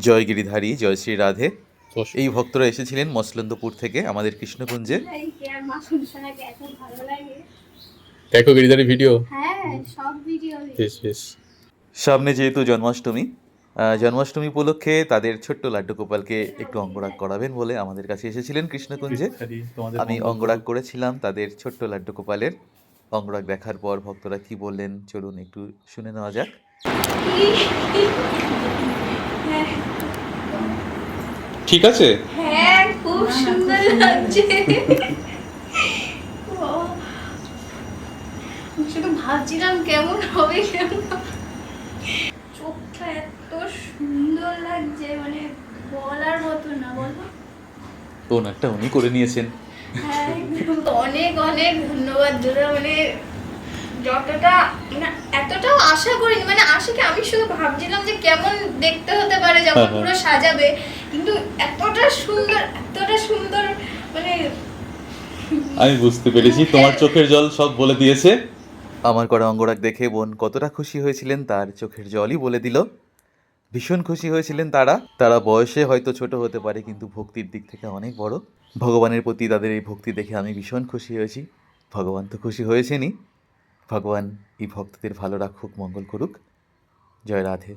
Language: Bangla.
জয় গিরিধারী, জয় শ্রী রাধে। এই ভক্তরা এসেছিলেন মসলন্দপুর থেকে আমাদের কৃষ্ণকুঞ্জে। দেখো গিরিধারী ভিডিও। বেশ বেশ। সামনে যেহেতু জন্মাষ্টমী, জন্মাষ্টমী উপলক্ষে তাদের ছোট্ট লাড্ডু গোপালকে একটু অঙ্গরাগ করাবেন বলে আমাদের কাছে এসেছিলেন কৃষ্ণকুঞ্জে। আমি অঙ্গরাগ করেছিলাম তাদের ছোট্ট লাড্ডু গোপালের। অঙ্গরাগ দেখার পর ভক্তরা কি বললেন চলুন একটু শুনে নেওয়া যাক। ঠিক আছে? হ্যাঁ, খুব সুন্দর লাগছে। শুধু ভাবছিলাম কেমন হবে, চোখটা এত সুন্দর লাগছে, মানে বলার মতো না, বলো। ওনারটা উনি করে নিয়েছেন। হ্যাঁ, অনেক অনেক ধন্যবাদ দাদা, মানে যতটা মানে এতটাও আশা করিনি, মানে আশা কি, আমি শুধু ভাবছিলাম যে কেমন দেখতে হতে পারে যখন পুরো সাজাবে, কিন্তু এতটা সুন্দর মানে আমি বুঝতে পেরেছি, তোমার চোখের জল সব বলে দিয়েছে। আমার করা অঙ্গরাগ দেখে বোন কতটা খুশি হয়েছিলেন তার চোখের জলই বলে দিল। ভীষণ খুশি হয়েছিলেন তারা বয়সে হয়তো ছোট হতে পারে কিন্তু ভক্তির দিক থেকে অনেক বড়। ভগবানের প্রতি তাদের এই ভক্তি দেখে আমি ভীষণ খুশি হয়েছি। ভগবান তো খুশি হয়েছেনই, ভগবান এই ভক্তদের ভালো রাখুক, মঙ্গল করুক। জয় রাধে।